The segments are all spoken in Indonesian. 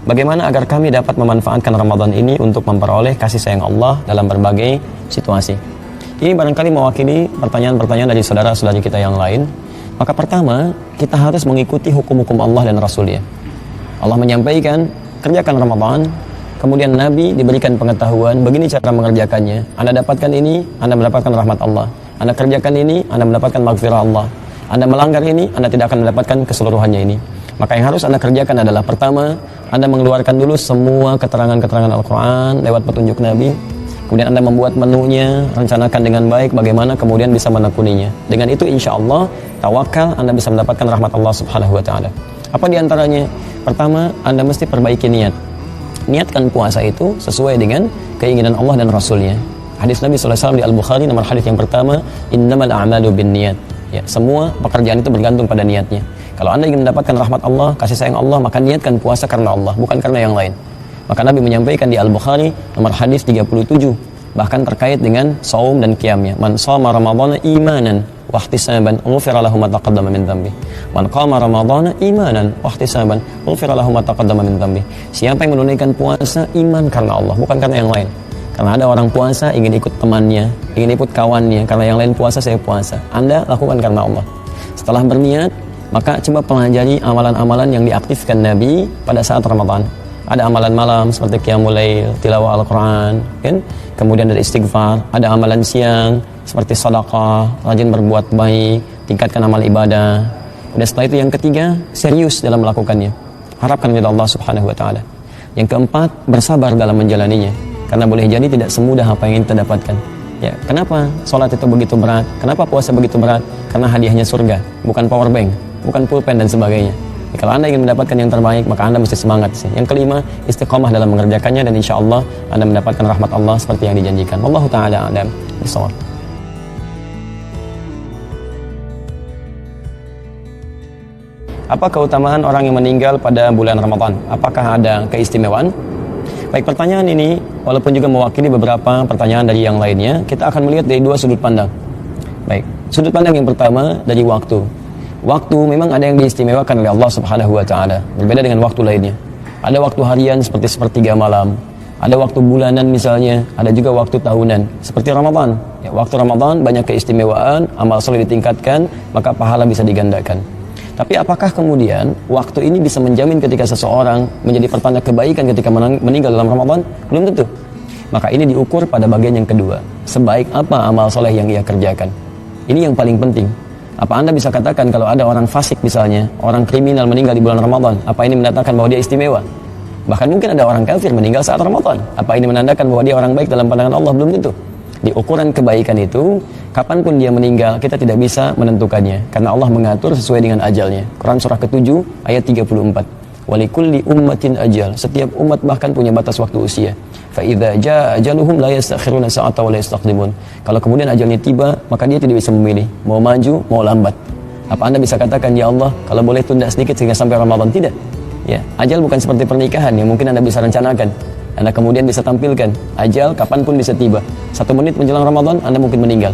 Bagaimana agar kami dapat memanfaatkan Ramadan ini untuk memperoleh kasih sayang Allah dalam berbagai situasi? Ini barangkali mewakili pertanyaan-pertanyaan dari saudara-saudari kita yang lain. Maka pertama, kita harus mengikuti hukum-hukum Allah dan Rasul-Nya. Allah menyampaikan, kerjakan Ramadan, kemudian Nabi diberikan pengetahuan, begini cara mengerjakannya. Anda dapatkan ini, Anda mendapatkan rahmat Allah. Anda kerjakan ini, Anda mendapatkan maghfirah Allah. Anda melanggar ini, Anda tidak akan mendapatkan keseluruhannya ini. Maka yang harus Anda kerjakan adalah pertama, Anda mengeluarkan dulu semua keterangan-keterangan Al-Quran lewat petunjuk Nabi. Kemudian Anda membuat menunya, rencanakan dengan baik bagaimana kemudian bisa menekuninya. Dengan itu insya Allah, tawakal, Anda bisa mendapatkan rahmat Allah Subhanahu wa Ta'ala. Apa diantaranya? Pertama, Anda mesti perbaiki niat. Niatkan puasa itu sesuai dengan keinginan Allah dan Rasulnya. Hadis Nabi SAW di Al-Bukhari nomor hadis yang pertama, innamal a'malu bin niat. Ya, semua pekerjaan itu bergantung pada niatnya. Kalau Anda ingin mendapatkan rahmat Allah, kasih sayang Allah, maka niatkan puasa karena Allah, bukan karena yang lain. Maka Nabi menyampaikan di Al-Bukhari nomor hadis 37, bahkan terkait dengan saum dan qiyamnya. Man shoma ramadhana imanan wa ihtisaban ghufira lahu ma taqaddama min dhanbi. Man qama ramadhana imanan wa ihtisaban ghufira lahu ma taqaddama min dhanbi. Siapa yang menunaikan puasa iman karena Allah, bukan karena yang lain. Karena ada orang puasa ingin ikut temannya, ingin ikut kawannya, karena yang lain puasa saya puasa. Anda lakukan karena Allah. Setelah berniat, maka coba pelajari amalan-amalan yang diaktifkan Nabi pada saat Ramadan. Ada amalan malam seperti qiyamul lail, tilawah Al-Quran, kan? Kemudian ada istighfar. Ada amalan siang seperti sedekah, rajin berbuat baik, tingkatkan amal ibadah. Kemudian setelah itu yang ketiga, serius dalam melakukannya. Harapkan ridha Allah Subhanahu wa Ta'ala. Yang keempat, bersabar dalam menjalaninya. Karena boleh jadi tidak semudah apa yang kita dapatkan. Ya, kenapa sholat itu begitu berat? Kenapa puasa begitu berat? Karena hadiahnya surga, bukan power bank, bukan pulpen dan sebagainya. Ya, kalau Anda ingin mendapatkan yang terbaik, maka Anda mesti semangat sih. Yang kelima, istiqomah dalam mengerjakannya, dan insya Allah Anda mendapatkan rahmat Allah seperti yang dijanjikan. Wallahu ta'ala a'lam bishawab. Apa keutamaan orang yang meninggal pada bulan Ramadan? Apakah ada keistimewaan? Baik, pertanyaan ini walaupun juga mewakili beberapa pertanyaan dari yang lainnya, kita akan melihat dari dua sudut pandang. Baik, sudut pandang yang pertama dari waktu. Waktu memang ada yang diistimewakan oleh Allah Subhanahu wa Ta'ala, berbeda dengan waktu lainnya. Ada waktu harian seperti sepertiga malam, ada waktu bulanan misalnya, ada juga waktu tahunan seperti Ramadan. Ya, waktu Ramadan banyak keistimewaan, amal soleh ditingkatkan, maka pahala bisa digandakan. Tapi apakah kemudian waktu ini bisa menjamin ketika seseorang menjadi pertanda kebaikan ketika meninggal dalam Ramadan? Belum tentu. Maka ini diukur pada bagian yang kedua. Sebaik apa amal soleh yang ia kerjakan? Ini yang paling penting. Apa Anda bisa katakan kalau ada orang fasik misalnya, orang kriminal meninggal di bulan Ramadan, apa ini menandakan bahwa dia istimewa? Bahkan mungkin ada orang kafir meninggal saat Ramadan. Apa ini menandakan bahwa dia orang baik dalam pandangan Allah? Belum tentu. Di ukuran kebaikan itu, kapanpun dia meninggal, kita tidak bisa menentukannya. Karena Allah mengatur sesuai dengan ajalnya. Quran surah ke-7 ayat 34. Walikulli ummatin ajal. Setiap umat bahkan punya batas waktu usia. Fa idza jaa ajaluhum la yastakhiruna sa'atan wa la yastaqdimun. Kalau kemudian ajalnya tiba, maka dia tidak bisa memilih mau maju, mau lambat. Apa Anda bisa katakan, ya Allah, kalau boleh tunda sedikit sehingga sampai Ramadan? Tidak. Ya, ajal bukan seperti pernikahan yang mungkin Anda bisa rencanakan. Anda kemudian bisa tampilkan ajal kapanpun bisa tiba. 1 menit menjelang Ramadan Anda mungkin meninggal.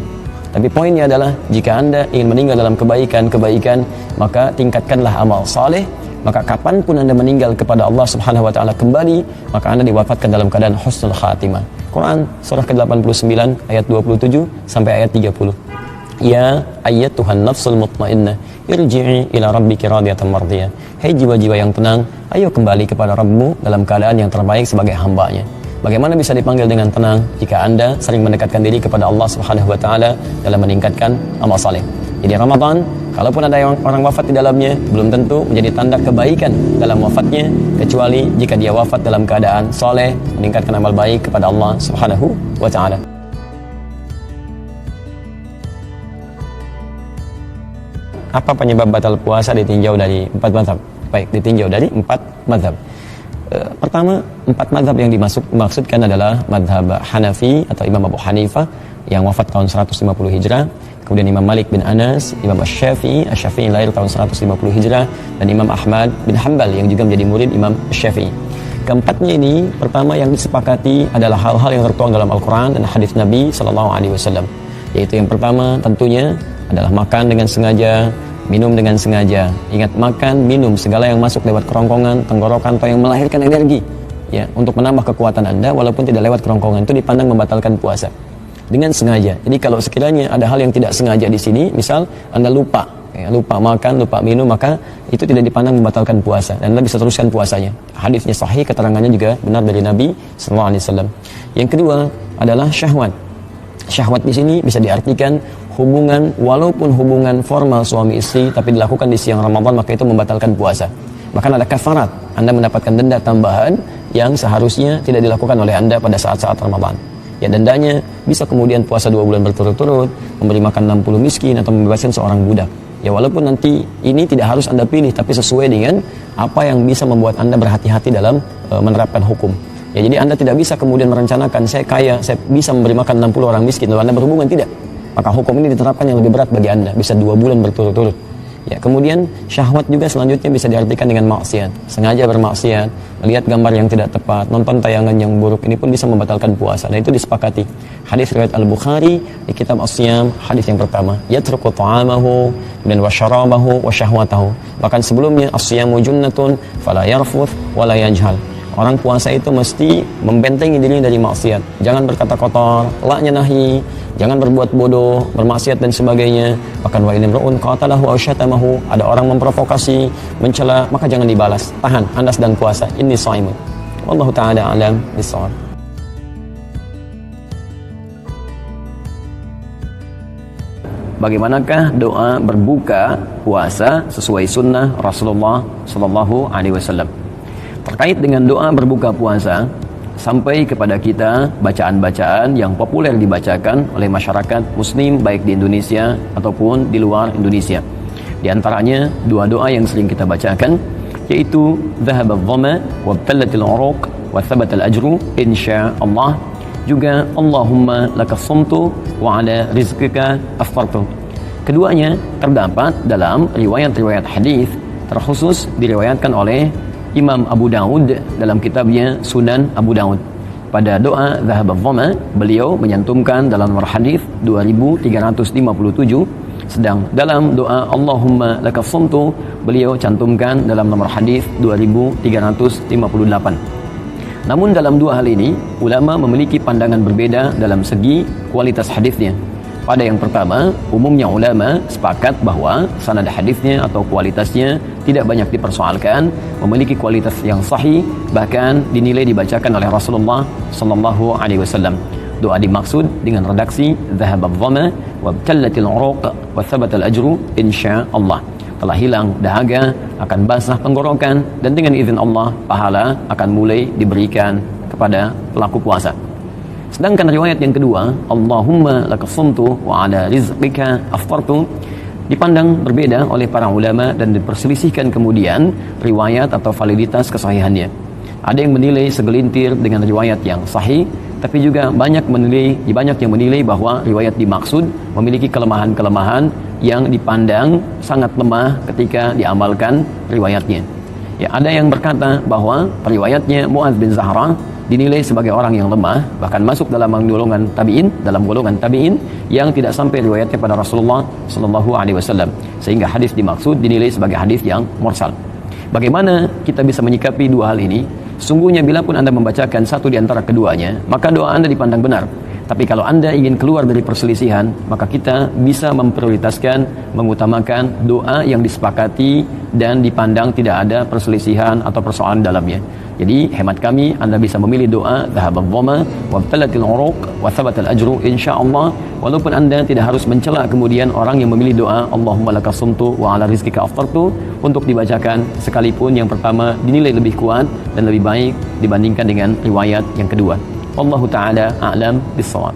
Tapi poinnya adalah jika Anda ingin meninggal dalam kebaikan, maka tingkatkanlah amal saleh. Maka kapanpun Anda meninggal kepada Allah Subhanahu wa Ta'ala kembali, maka Anda diwafatkan dalam keadaan husnul khatimah. Quran surah ke-89 ayat 27 sampai ayat 30. Ya ayyatuhan nafsul mutmainnah irji'i ila rabbiki radiyatan mardiyah. Hai jiwa-jiwa yang tenang, ayo kembali kepada Rabbmu dalam keadaan yang terbaik sebagai hambanya. Bagaimana bisa dipanggil dengan tenang jika Anda sering mendekatkan diri kepada Allah Subhanahu wa Ta'ala dalam meningkatkan amal saleh. Jadi Ramadan, kalaupun ada orang wafat di dalamnya, belum tentu menjadi tanda kebaikan dalam wafatnya, kecuali jika dia wafat dalam keadaan soleh, meningkatkan amal baik kepada Allah Subhanahu wa Ta'ala. Apa penyebab batal puasa ditinjau dari 4 mazhab? Baik, ditinjau dari 4 mazhab. Pertama, 4 mazhab yang dimaksudkan adalah mazhab Hanafi atau Imam Abu Hanifah yang wafat tahun 150 Hijrah, kemudian Imam Malik bin Anas, Imam Asy-Syafi'i lahir tahun 150 Hijrah, dan Imam Ahmad bin Hanbal yang juga menjadi murid Imam Asy-Syafi'i. Keempatnya ini, pertama yang disepakati adalah hal-hal yang tertuang dalam Al-Quran dan hadis Nabi SAW. Yaitu yang pertama tentunya adalah makan dengan sengaja, minum dengan sengaja. Ingat, makan, minum segala yang masuk lewat kerongkongan, tenggorokan atau yang melahirkan energi ya untuk menambah kekuatan Anda walaupun tidak lewat kerongkongan itu dipandang membatalkan puasa. Dengan sengaja. Jadi kalau sekiranya ada hal yang tidak sengaja di sini, misal Anda lupa makan, lupa minum, maka itu tidak dipandang membatalkan puasa dan Anda bisa teruskan puasanya. Hadisnya sahih, keterangannya juga benar dari Nabi SAW. Yang kedua adalah syahwat. Syahwat di sini bisa diartikan hubungan, walaupun hubungan formal suami istri tapi dilakukan di siang Ramadan, maka itu membatalkan puasa. Bahkan ada kafarat, Anda mendapatkan denda tambahan yang seharusnya tidak dilakukan oleh Anda pada saat-saat Ramadan. Ya, dendanya bisa kemudian puasa 2 bulan berturut-turut, memberi makan 60 miskin atau membebaskan seorang budak. Ya, walaupun nanti ini tidak harus Anda pilih, tapi sesuai dengan apa yang bisa membuat Anda berhati-hati dalam menerapkan hukum. Ya, jadi Anda tidak bisa kemudian merencanakan, saya kaya, saya bisa memberi makan 60 orang miskin, lalu Anda berhubungan, tidak. Maka hukum ini diterapkan yang lebih berat bagi Anda, bisa 2 bulan berturut-turut. Ya, kemudian syahwat juga selanjutnya bisa diartikan dengan maksiat. Sengaja bermaksiat, melihat gambar yang tidak tepat, nonton tayangan yang buruk, ini pun bisa membatalkan puasa. Dan itu disepakati. Hadis riwayat Al-Bukhari di kitab As-Siyam, hadis yang pertama, yatruku ta'amahu dan wasyarabahu wasyahwatahu. Bahkan sebelumnya, as-siyamu junnatun fala yarfuth wala yajhal. Orang puasa itu mesti membentengi dirinya dari maksiat. Jangan berkata kotor, laknya nahi, jangan berbuat bodoh, bermaksiat dan sebagainya. Bahkan wa inimru'un qatalahu aw syatamahu, ada orang memprovokasi, mencela, maka jangan dibalas. Tahan, Anda sedang puasa. Inni shaimun. Wallahu taala alam bissawab. Bagaimanakah doa berbuka puasa sesuai sunnah Rasulullah sallallahu alaihi wasallam? Terkait dengan doa berbuka puasa, sampai kepada kita bacaan-bacaan yang populer dibacakan oleh masyarakat muslim baik di Indonesia ataupun di luar Indonesia. Di antaranya dua doa yang sering kita bacakan, yaitu dhahaba adh-dhama wabtallatil uruq wa thabatal ajru insyaallah, juga Allahumma lakas sumtu wa ala rizqika aftartu. Keduanya terdapat dalam riwayat-riwayat hadis, terkhusus diriwayatkan oleh Imam Abu Daud dalam kitabnya Sunan Abu Daud. Pada doa Dhahab adh-dhama, beliau menyantumkan dalam nomor hadis 2357, sedang dalam doa Allahumma lakas sumtu beliau cantumkan dalam nomor hadis 2358. Namun dalam dua hal ini ulama memiliki pandangan berbeda dalam segi kualitas hadisnya. Pada yang pertama, umumnya ulama sepakat bahwa sanad hadisnya atau kualitasnya tidak banyak dipersoalkan, memiliki kualitas yang sahih, bahkan dinilai dibacakan oleh Rasulullah sallallahu alaihi wasallam. Doa dimaksud dengan redaksi dhahaba adh-dhama wabtallatil uruq wa thabatal ajru insyaallah. Telah hilang dahaga, akan basah tenggorokan, dan dengan izin Allah pahala akan mulai diberikan kepada pelaku puasa. Sedangkan riwayat yang kedua, Allahumma lakas sumtu wa ala rizqika aftartu, dipandang berbeda oleh para ulama dan diperselisihkan kemudian riwayat atau validitas kesahihannya. Ada yang menilai segelintir dengan riwayat yang sahih, tapi juga banyak yang menilai bahwa riwayat dimaksud memiliki kelemahan-kelemahan yang dipandang sangat lemah ketika diamalkan riwayatnya. Ya, ada yang berkata bahwa riwayatnya Mu'adz bin Zahra dinilai sebagai orang yang lemah, bahkan masuk dalam golongan tabi'in yang tidak sampai riwayatnya pada Rasulullah sallallahu alaihi wasallam, sehingga hadis dimaksud dinilai sebagai hadis yang mursal. Bagaimana kita bisa menyikapi dua hal ini? Sungguhnya bila pun Anda membacakan satu di antara keduanya, maka doa Anda dipandang benar. Tapi kalau Anda ingin keluar dari perselisihan, maka kita bisa memprioritaskan, mengutamakan doa yang disepakati dan dipandang tidak ada perselisihan atau persoalan dalamnya. Jadi hemat kami, Anda bisa memilih doa dhahaba adh-dhama wabtallatil uruq wa thabatal ajru insyaallah, walaupun Anda tidak harus mencela kemudian orang yang memilih doa Allahumma lakas sumtu wa ala rizqika aftartu untuk dibacakan, sekalipun yang pertama dinilai lebih kuat dan lebih baik dibandingkan dengan riwayat yang kedua. Wallahu ta'ala a'lam bissawab.